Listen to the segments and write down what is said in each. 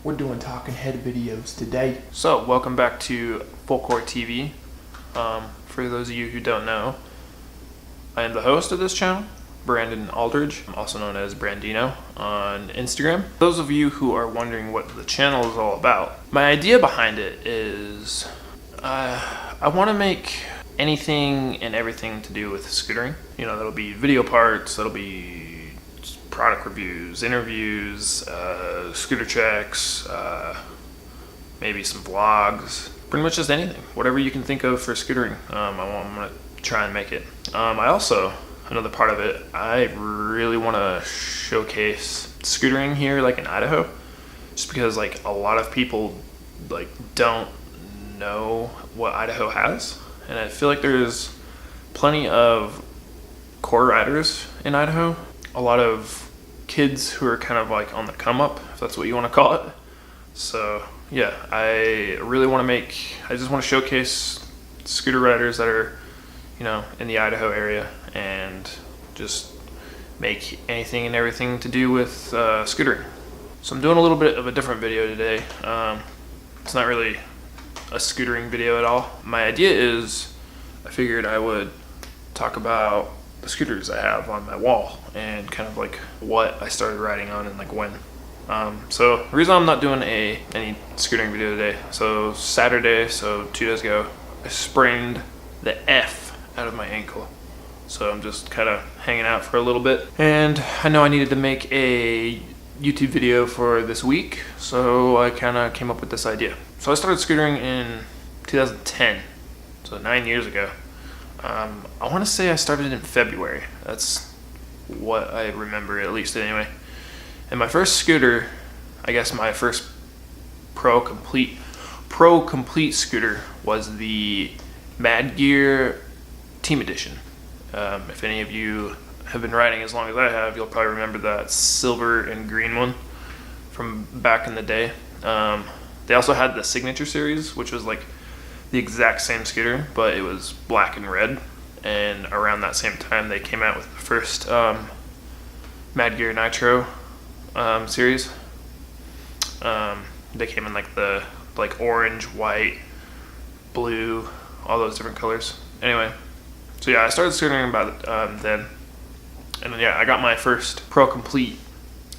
We're doing talking head videos today. So, welcome back to Full Court TV. For those of you who don't know, I am the host of this channel, Brandon Aldridge, also known as Brandino on Instagram. Those of you who are wondering what the channel is all about, my idea behind it is I want to make anything and everything to do with scootering. You know, that'll be video parts, that'll be product reviews, interviews, scooter checks, maybe some vlogs, pretty much just anything, whatever you can think of for scootering. I'm gonna try and make it. I also, another part of it, I really want to showcase scootering here, like in Idaho, just because like a lot of people like don't know what Idaho has, and I feel like there's plenty of core riders in Idaho. A lot of kids who are kind of like on the come up, if that's what you want to call it. So yeah, I really want to I just want to showcase scooter riders that are, you know, in the Idaho area, and just make anything and everything to do with scootering. So I'm doing a little bit of a different video today. It's not really a scootering video at all. My idea is, I figured I would talk about the scooters I have on my wall and kind of like what I started riding on and like when. So the reason I'm not doing any scootering video today, so Saturday, so 2 days ago, I sprained the F out of my ankle. So I'm just kind of hanging out for a little bit. And I know I needed to make a YouTube video for this week, so I kind of came up with this idea. So I started scootering in 2010, so 9 years ago. I want to say I started in February. That's what I remember, at least anyway. And my first scooter, I guess my first pro complete scooter was the Mad Gear Team Edition. If any of you have been riding as long as I have, you'll probably remember that silver and green one from back in the day. They also had the Signature Series, which was like the exact same scooter, but it was black and red. And around that same time, they came out with the first Mad Gear Nitro series. They came in like the orange, white, blue, all those different colors. Anyway, so yeah, I started scootering about then, and then, yeah, I got my first Pro Complete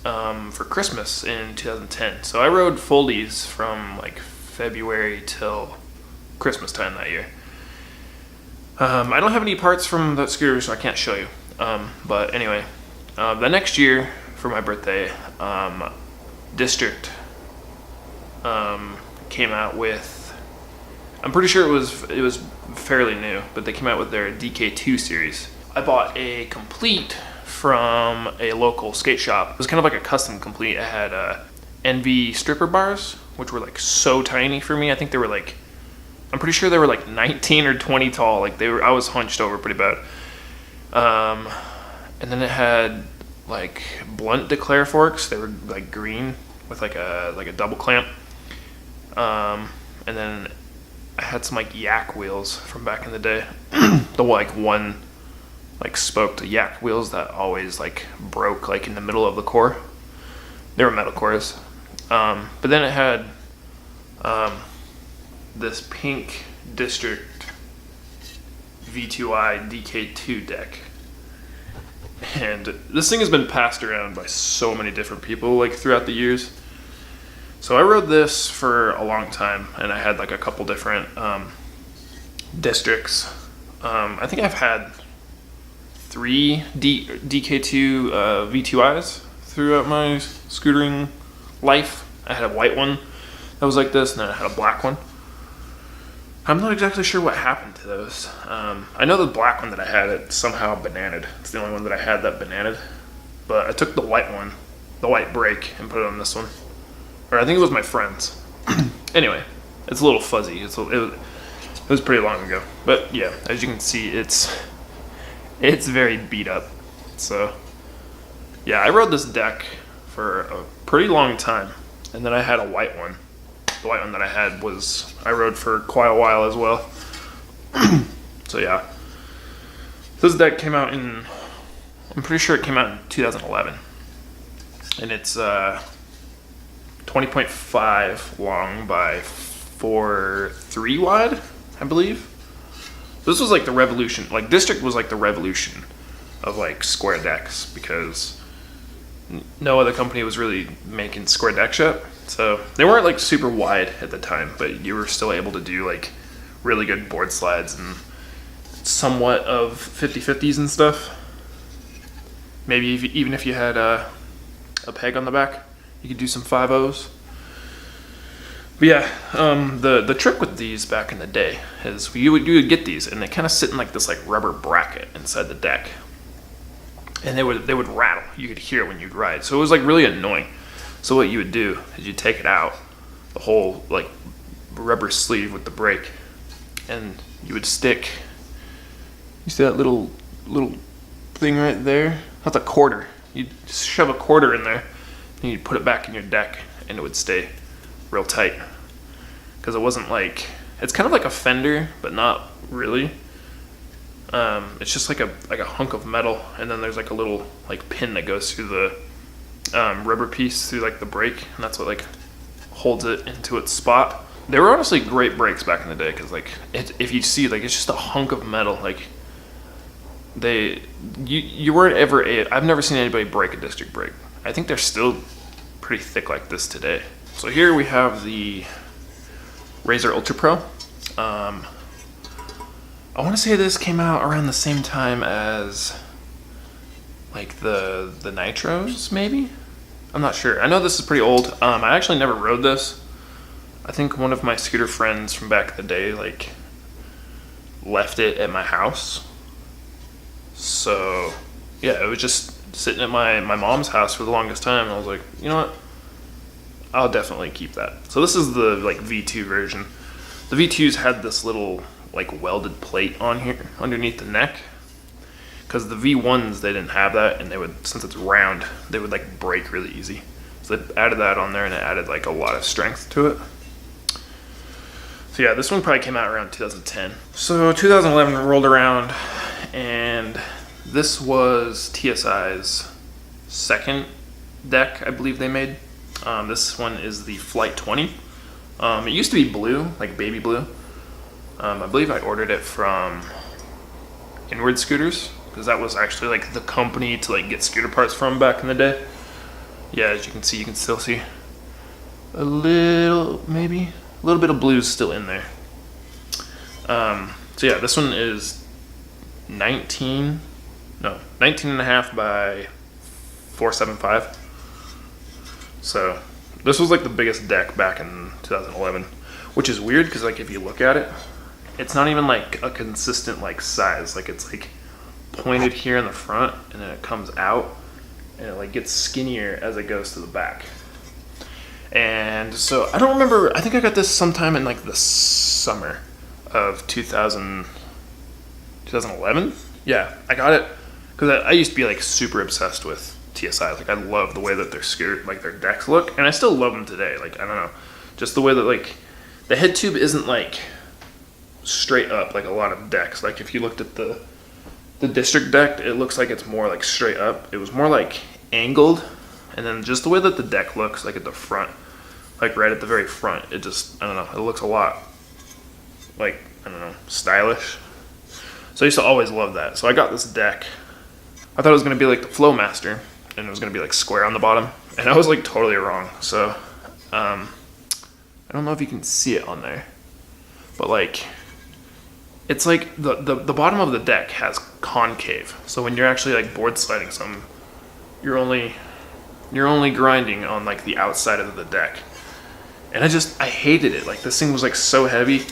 for Christmas in 2010. So I rode foldies from like February till Christmas time that year. I don't have any parts from that scooter, so I can't show you. But anyway, the next year for my birthday, District came out with, I'm pretty sure it was fairly new, but they came out with their DK2 series. I bought a complete from a local skate shop. It was kind of like a custom complete. It had NV stripper bars, which were like so tiny for me. I think they were like, I'm pretty sure they were like 19 or 20 tall. Like I was hunched over pretty bad. And then it had like blunt declare forks. They were like green with like a double clamp. And then I had some like yak wheels from back in the day. The like one like spoked yak wheels that always like broke like in the middle of the core. They were metal cores. But then it had this pink District V2i DK2 deck. And this thing has been passed around by so many different people like throughout the years. So I rode this for a long time, and I had like a couple different Districts. I think I've had 3 DK2 V2is throughout my scootering life. I had a white one that was like this, and then I had a black one. I'm not exactly sure what happened to those. I know the black one that I had, it somehow bananaed. It's the only one that I had that bananaed. But I took the white one, the white brake, and put it on this one. Or I think it was my friend's. Anyway, it's a little fuzzy. It was pretty long ago. But yeah, as you can see, it's very beat up. So yeah, I rode this deck for a pretty long time. And then I had a white one. The white one that I had I rode for quite a while as well. So yeah, this deck came out I'm pretty sure it came out in 2011. And it's 20.5 long by 4.3 wide, I believe. This was like the revolution. Like District was like the revolution of like square decks, because no other company was really making square decks yet. So they weren't like super wide at the time, but you were still able to do like really good board slides and somewhat of 50-50s and stuff. Maybe even if you had a peg on the back, you could do some 5-0s. But yeah, the trick with these back in the day is you would get these, and they kind of sit in like this like rubber bracket inside the deck, and they would rattle. You could hear when you'd ride, so it was like really annoying. So what you would do is you take it out, the whole like rubber sleeve with the brake, and you would stick. You see that little thing right there? That's a quarter. You'd shove a quarter in there, and you'd put it back in your deck, and it would stay real tight. Because it wasn't like, it's kind of like a fender, but not really. It's just like a hunk of metal, and then there's like a little like pin that goes through the rubber piece through like the brake, and that's what like holds it into its spot. They were honestly great brakes back in the day, because like if you see, like, it's just a hunk of metal. Like you weren't ever I've never seen anybody break a District brake. I think they're still pretty thick like this today. So here we have the Razor Ultra Pro. I want to say this came out around the same time as like the Nitros, maybe? I'm not sure. I know this is pretty old. I actually never rode this. I think one of my scooter friends from back in the day like left it at my house. So yeah, it was just sitting at my mom's house for the longest time, and I was like, you know what? I'll definitely keep that. So this is the like V2 version. The V2s had this little like welded plate on here underneath the neck, because the V1s, they didn't have that, and they would, since it's round, they would like break really easy. So they added that on there, and it added like a lot of strength to it. So yeah, this one probably came out around 2010. So 2011 rolled around, and this was TSI's second deck, I believe they made. This one is the Flight 20. It used to be blue, like baby blue. I believe I ordered it from Inward Scooters, because that was actually like the company to like get scooter parts from back in the day. Yeah, as you can see, you can still see a little bit of blues still in there. So yeah, this one is 19 and a half by 4.75. So this was like the biggest deck back in 2011, which is weird, because like if you look at it, it's not even like a consistent like size. Like it's like pointed here in the front, and then it comes out, and it like gets skinnier as it goes to the back. And so I don't remember, I think I got this sometime in like the summer of 2011. Yeah, I got it because I used to be like super obsessed with TSI. Like I love the way that their scooter, like their decks look, and I still love them today. Like I don't know, just the way that like the head tube isn't like straight up like a lot of decks. Like if you looked at the District deck, it looks like it's more like straight up. It was more like angled, and then just the way that the deck looks like at the front, like right at the very front, it just, I don't know, it looks a lot like, I don't know, stylish. So I used to always love that. So I got this deck. I thought it was going to be like the Flowmaster, and it was going to be like square on the bottom, and I was like totally wrong. So I don't know if you can see it on there, but like it's like the bottom of the deck has concave. So when you're actually like board sliding something, you're only grinding on like the outside of the deck. And I hated it. Like this thing was like so heavy.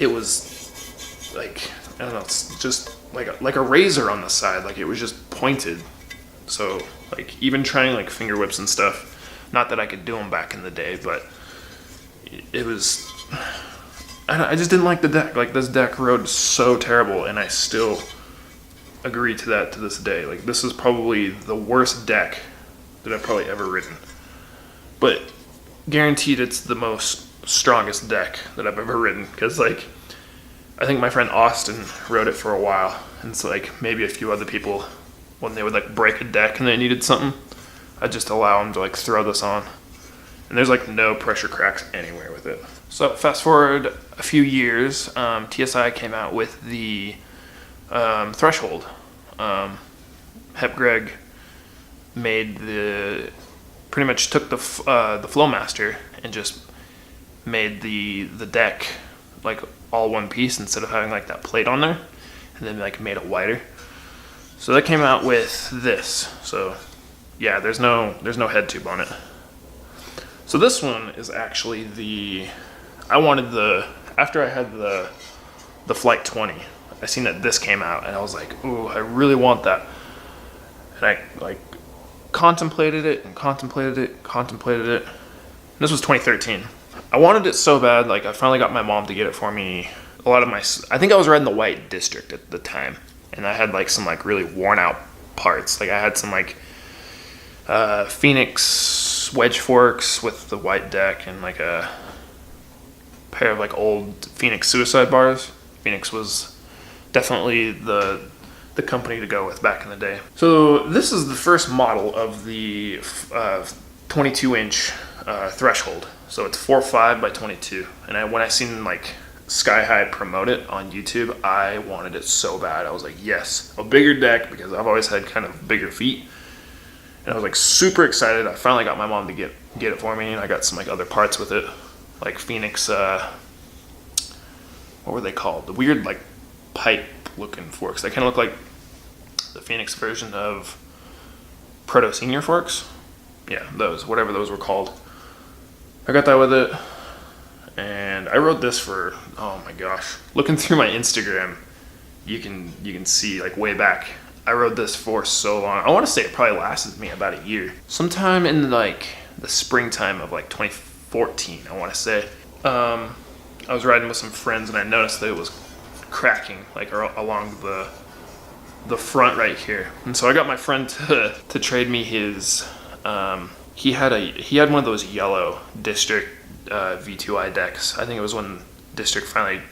It was like, I don't know, it's just like a razor on the side. Like it was just pointed. So like even trying like finger whips and stuff, not that I could do them back in the day, but it was, I just didn't like the deck. Like this deck rode so terrible, and I still agree to that to this day. Like this is probably the worst deck that I've probably ever ridden, but guaranteed it's the most strongest deck that I've ever ridden, because like I think my friend Austin rode it for a while, and it's like maybe a few other people, when they would like break a deck and they needed something, I'd just allow them to like throw this on, and there's like no pressure cracks anywhere with it. So fast forward a few years, TSI came out with the Threshold. Hep Greg pretty much took the Flowmaster and just made the deck like all one piece instead of having like that plate on there, and then like made it wider. So they came out with this. So yeah, there's no head tube on it. So this one is actually after I had the Flight 20, I seen that this came out and I was like, ooh, I really want that. And I like contemplated it. This was 2013. I wanted it so bad, like I finally got my mom to get it for me. I think I was riding the white District at the time, and I had like some like really worn out parts. Like I had some like Phoenix wedge forks with the white deck and like a pair of like old Phoenix suicide bars. Phoenix was definitely the company to go with back in the day. So this is the first model of the 22-inch Threshold. So it's 4.5 by 22. And when I seen like Sky High promote it on YouTube, I wanted it so bad. I was like, yes, a bigger deck, because I've always had kind of bigger feet. And I was like super excited. I finally got my mom to get it for me, and I got some like other parts with it, like Phoenix. What were they called? The weird like pipe looking forks. They kind of look like the Phoenix version of Proto Senior forks. Yeah, whatever those were called. I got that with it, and I rode this for, oh my gosh, looking through my Instagram, you can see like way back, I rode this for so long. I want to say it probably lasted me about a year. Sometime in like the springtime of like 2014, I want to say, I was riding with some friends and I noticed that it was cracking like along the front right here, and so I got my friend to trade me his. He had one of those yellow District V2i decks. I think it was when District finally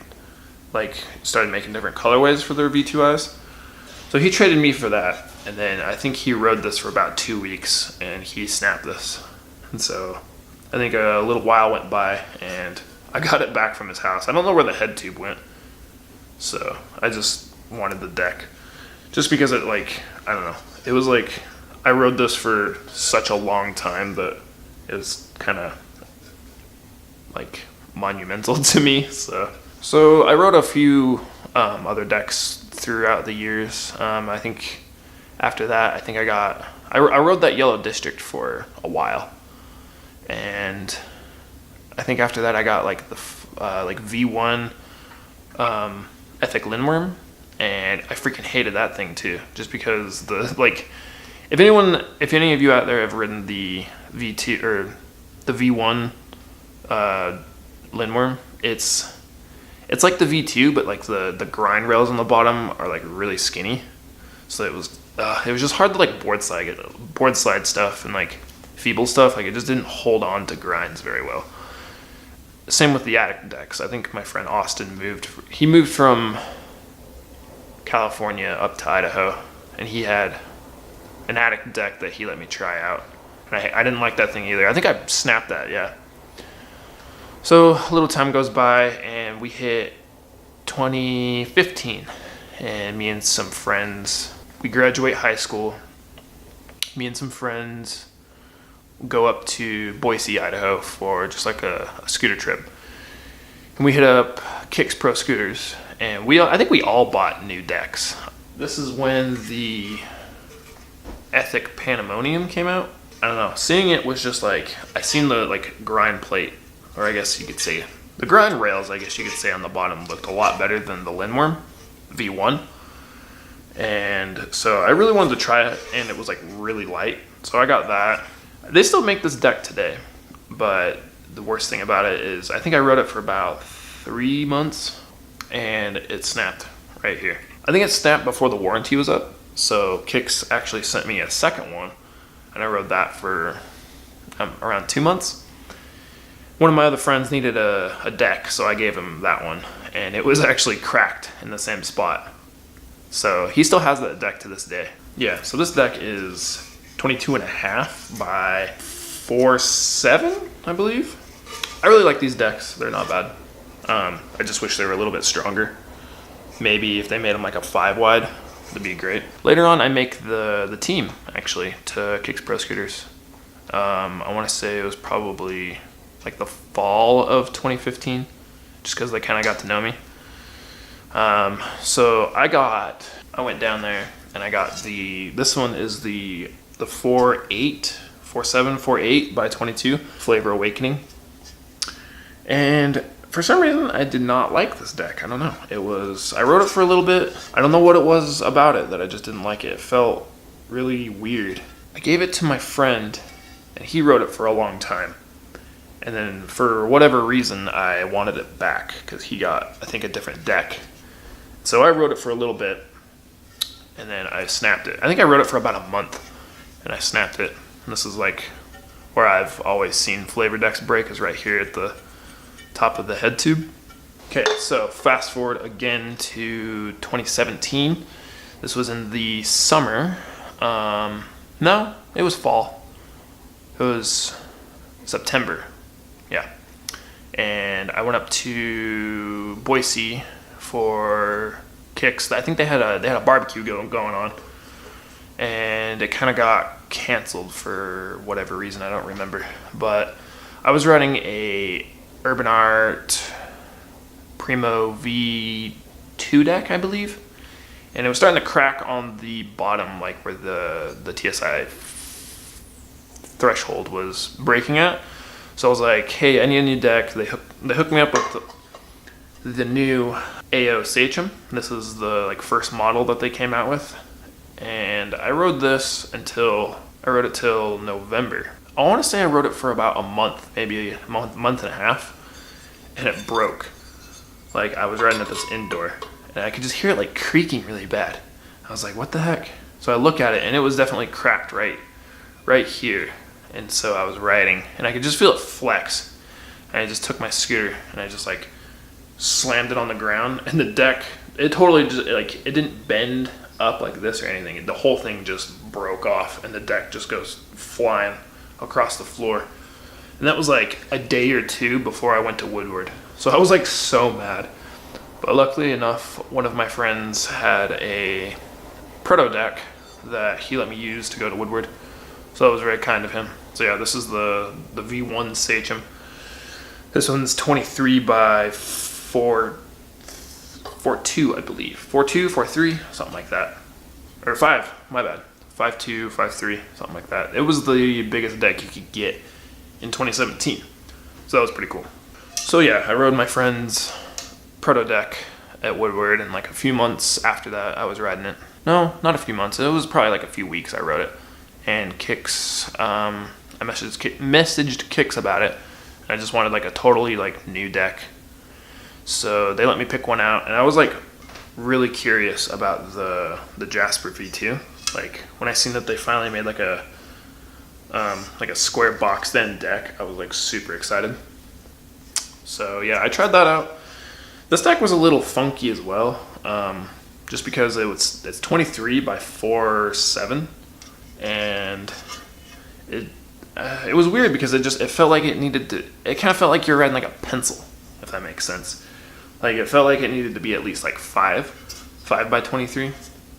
like started making different colorways for their V2is. So he traded me for that, and then I think he rode this for about 2 weeks and he snapped this. And so I think a little while went by and I got it back from his house. I don't know where the head tube went, so I just wanted the deck just because it, like, I don't know, it was like I rode this for such a long time that it was kind of like monumental to me. So I rode a few other decks throughout the years. I think after that, I rode that yellow District for a while, and I think after that I got like the like V1 Ethic Lindworm, and I freaking hated that thing too, just because if any of you out there have ridden the V2 or the V1 Lindworm, it's like the V2, but like the grind rails on the bottom are like really skinny, so it was just hard to like board slide stuff and like feeble stuff. Like it just didn't hold on to grinds very well. Same with the attic decks. I think my friend Austin moved from California up to Idaho, and he had an attic deck that he let me try out, and I didn't like that thing either. I think I snapped that, yeah. So a little time goes by and we hit 2015, and me and some friends, we graduate high school. Me and some friends go up to Boise, Idaho for just like a scooter trip. And we hit up Kicks Pro Scooters, and I think we all bought new decks. This is when the Ethic Pandemonium came out. I don't know, seeing it was just like, I seen the like grind plate, or I guess you could say the grind rails, I guess you could say, on the bottom looked a lot better than the Lindworm V1. And so I really wanted to try it, and it was like really light. So I got that. They still make this deck today, but the worst thing about it is I think I rode it for about 3 months and it snapped right here. I think it snapped before the warranty was up. So Kicks actually sent me a second one, and I rode that for around 2 months. One of my other friends needed a deck, so I gave him that one, and it was actually cracked in the same spot. So he still has that deck to this day. Yeah, so this deck is 22.5 by 4.7, I believe. I really like these decks. They're not bad. I just wish they were a little bit stronger. Maybe if they made them like a 5 wide, that'd be great. Later on, I make the team, actually, to Kicks Pro Scooters. I want to say it was probably like the fall of 2015, just because they kind of got to know me. So I went down there and I got this one is the 4.7 by 22 Flavor Awakening. And for some reason, I did not like this deck. I don't know. I wrote it for a little bit. I don't know what it was about it that I just didn't like it. It felt really weird. I gave it to my friend, and he wrote it for a long time. And then for whatever reason, I wanted it back because he got, I think, a different deck. So I wrote it for a little bit, and then I snapped it. I think I wrote it for about a month, and I snapped it. And this is like where I've always seen flavor decks break, is right here at the top of the head tube. Okay, so fast forward again to 2017. This was in the summer. No, it was fall. It was September. Yeah. And I went up to Boise for Kicks. I think they had a barbecue going on. And it kind of got canceled for whatever reason, I don't remember. But I was running a Urban Art Primo V2 deck, I believe, and it was starting to crack on the bottom, like where the TSI threshold was breaking at. So I was like, hey, I need a new deck. They hooked me up with the new AO Sachem. This is the like first model that they came out with, and I rode this till November. I want to say I rode it for about a month, maybe a month and a half, and it broke. Like, I was riding at this indoor, and I could just hear it like creaking really bad. I was like, what the heck? So I look at it, and it was definitely cracked right here. And so I was riding, and I could just feel it flex. And I just took my scooter, and I just like slammed it on the ground, and the deck, it totally just, like, it didn't bend up like this or anything. The whole thing just broke off, and the deck just goes flying across the floor. And that was like a day or two before I went to Woodward. So I was like so mad. But luckily enough, one of my friends had a proto deck that he let me use to go to Woodward. So that was very kind of him. So yeah, this is the V1 Sachem. This one's 23 by 4.2, I believe. 4.2, 4.3, something like that. Or 5, my bad. 5.2, 5.3, something like that. It was the biggest deck you could get in 2017. So that was pretty cool. So yeah, I rode my friend's proto deck at Woodward, and like a few months after that, I was riding it. No, not a few months. It was probably like a few weeks I rode it. And Kicks, I messaged Kicks about it. And I just wanted like a totally like new deck. So they let me pick one out, and I was like really curious about the Jasper V2. Like when I seen that they finally made like a square boxed in deck, I was like super excited. So yeah, I tried that out. This deck was a little funky as well, just because it's 23 by 4.7, and it was weird because it felt like it kind of felt like you're riding like a pencil, if that makes sense. Like it felt like it needed to be at least like 5 by 23.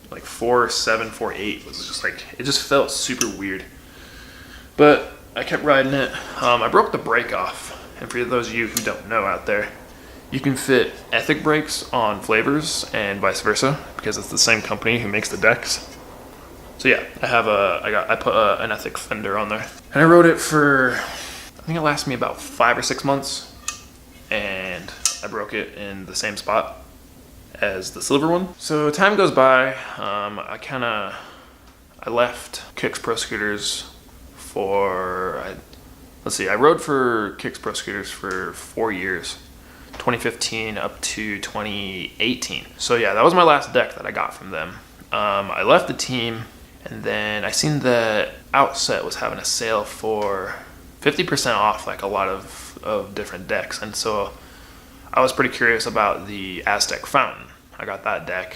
Like 4.7, 4.8 was just like, it just felt super weird. But I kept riding it. I broke the brake off. And for those of you who don't know out there, you can fit Ethic brakes on flavors and vice versa, because it's the same company who makes the decks. So yeah, I put an Ethic fender on there. And I rode it for, I think it lasted me about 5 or 6 months. And I broke it in the same spot as the silver one. So time goes by. I left Kicks Pro Scooters I rode for Kicks Pro Scooters for 4 years, 2015 up to 2018. So yeah, that was my last deck that I got from them. I left the team, and then I seen that Outset was having a sale for 50% off like a lot of different decks, and so I was pretty curious about the Aztec Fountain. I got that deck.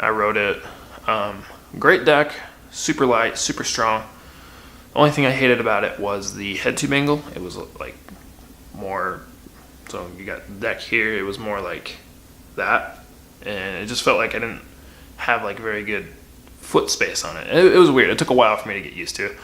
I rode it. Great deck, super light, super strong. The only thing I hated about it was the head tube angle. It was like more, so you got the deck here, it was more like that, and it just felt like I didn't have like very good foot space on it. It was weird. It took a while for me to get used to.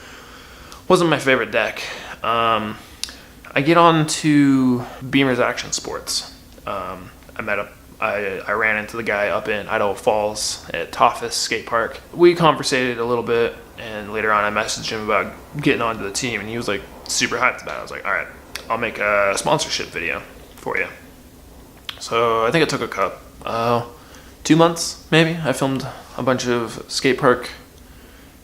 Wasn't my favorite deck. I get on to Beamer's Action Sports. I ran into the guy up in Idaho Falls at Toffus Skate Park. We conversated a little bit, and later on I messaged him about getting onto the team, and he was like super hyped about it. I was like, all right, I'll make a sponsorship video for you. So I think it took 2 months maybe. I filmed a bunch of skate park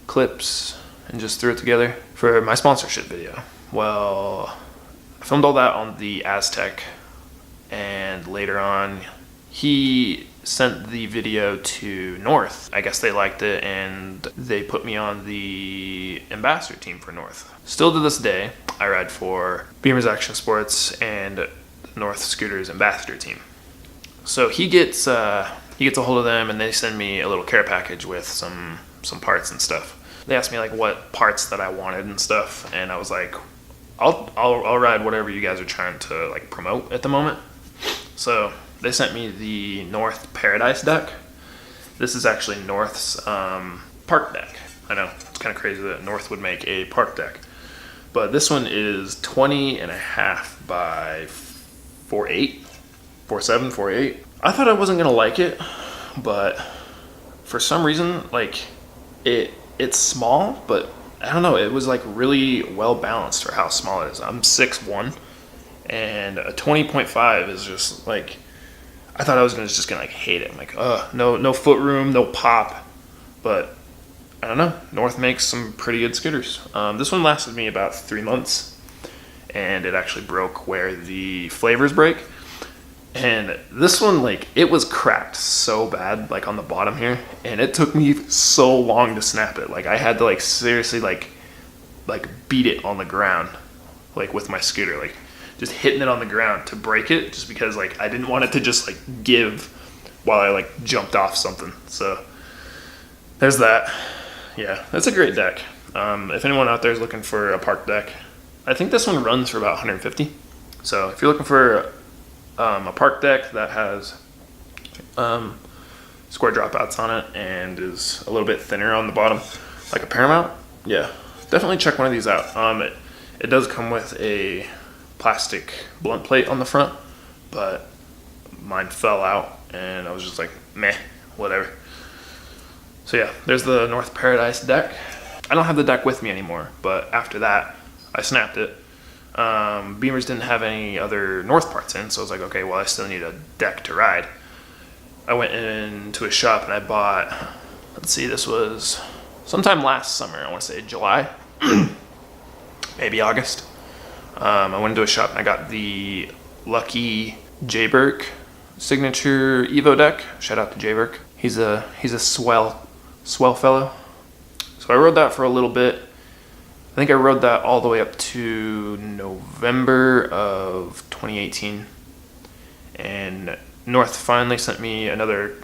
clips and just threw it together for my sponsorship video. Well, I filmed all that on the Aztec, and later on he sent the video to North. I guess they liked it, and they put me on the ambassador team for North. Still to this day, I ride for Beamer's Action Sports and North Scooters ambassador team. So he gets a hold of them, and they send me a little care package with some parts and stuff. They asked me like what parts that I wanted and stuff, and I was like, I'll ride whatever you guys are trying to like promote at the moment. So they sent me the North Paradise deck. This is actually North's park deck. I know, it's kind of crazy that North would make a park deck. But this one is 20 and a half by 4.8, 4.7, 4.8. I thought I wasn't going to like it, but for some reason, like, it's small, but I don't know, it was like really well balanced for how small it is. I'm 6'1", and a 20.5 is just like, I thought I was just gonna like hate it. I'm like, no foot room, no pop. But I don't know. North makes some pretty good scooters. This one lasted me about 3 months, and it actually broke where the flavors break. And this one, like, it was cracked so bad, like on the bottom here, and it took me so long to snap it. Like I had to like seriously like beat it on the ground, like with my scooter, like just hitting it on the ground to break it, just because like I didn't want it to just like give while I like jumped off something. So there's that. Yeah, that's a great deck. If anyone out there is looking for a park deck, I think this one runs for about $150. So if you're looking for a park deck that has square dropouts on it and is a little bit thinner on the bottom, like a Paramount, yeah, definitely check one of these out. It does come with a plastic blunt plate on the front, but mine fell out and I was just like, meh, whatever. So yeah, there's the North Paradise deck. I don't have the deck with me anymore, but after that I snapped it. Beamers didn't have any other North parts in, so I was like, okay, well I still need a deck to ride. I went into a shop and I bought, let's see, this was sometime last summer, I want to say July, maybe August. I went into a shop and I got the Lucky J Burke signature Evo deck. Shout out to J Burke. He's a swell fellow. So I rode that for a little bit. I think I rode that all the way up to November of 2018. And North finally sent me another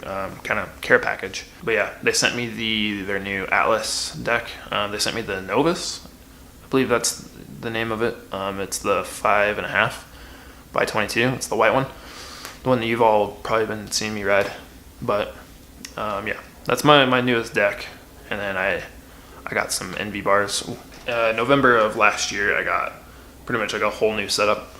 kind of care package. But yeah, they sent me their new Atlas deck. They sent me the Novus. I believe that's the name of it. It's the 5.5 by 22. It's the white one. The one that you've all probably been seeing me ride. But yeah, that's my newest deck. And then I got some NV bars. November of last year, I got pretty much like a whole new setup.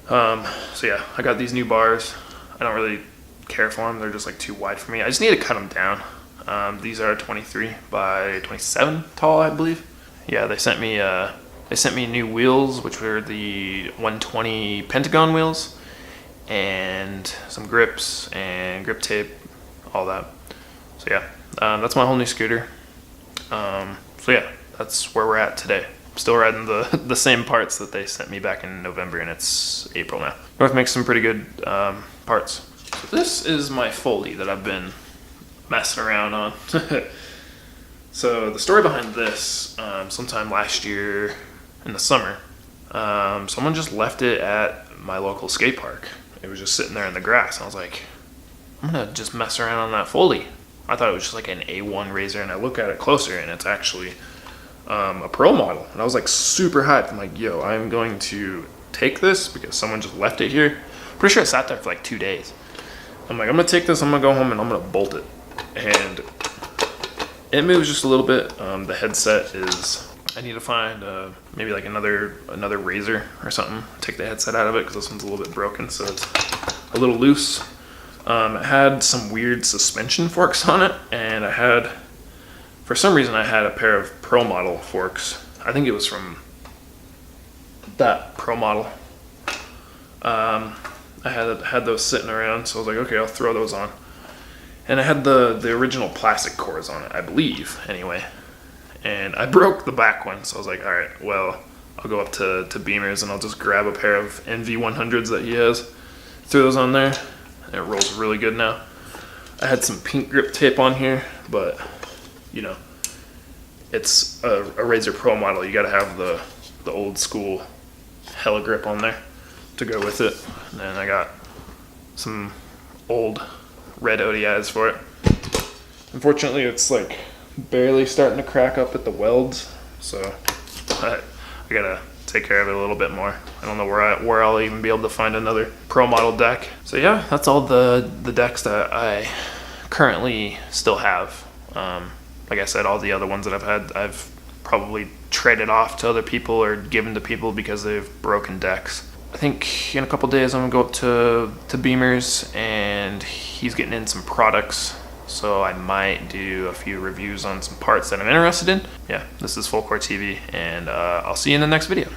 So yeah, I got these new bars. I don't really care for them. They're just like too wide for me. I just need to cut them down. These are 23 by 27 tall, I believe. Yeah, they sent me new wheels, which were the 120 Pentagon wheels, and some grips and grip tape, all that. So yeah, that's my whole new scooter. So yeah, that's where we're at today. I'm still riding the same parts that they sent me back in November, and it's April now. North makes some pretty good parts. So this is my Foley that I've been messing around on. So the story behind this, sometime last year in the summer, someone just left it at my local skate park. It was just sitting there in the grass. I was like, I'm gonna just mess around on that Foley. I thought it was just like an A1 razor, and I look at it closer and it's actually a pro model, and I was like super hyped. I'm like, yo, I'm going to take this because someone just left it here. Pretty sure I sat there for like 2 days. I'm like, I'm gonna take this, I'm gonna go home and I'm gonna bolt it. And it moves just a little bit. The headset is, I need to find maybe like another razor or something. Take the headset out of it because this one's a little bit broken, so it's a little loose. It had some weird suspension forks on it, and for some reason I had a pair of Pro Model forks. I think it was from that Pro Model. I had those sitting around, so I was like, okay, I'll throw those on. And I had the original plastic cores on it, I believe, anyway. And I broke the back one, so I was like, all right, well, I'll go up to Beamer's and I'll just grab a pair of NV100s that he has. Throw those on there. It rolls really good now. I had some pink grip tape on here, but you know, it's a Razor Pro model. You gotta have the old school Hella grip on there to go with it. And then I got some old red ODIs for it. Unfortunately, it's like barely starting to crack up at the welds, so I gotta take care of it a little bit more. I don't know where I'll even be able to find another Pro Model deck. So yeah, that's all the decks that I currently still have. Like I said, all the other ones that I've had, I've probably traded off to other people or given to people because they've broken decks. I think in a couple days I'm gonna go up to Beamer's, and he's getting in some products, so I might do a few reviews on some parts that I'm interested in. Yeah, this is Full Court TV, and I'll see you in the next video.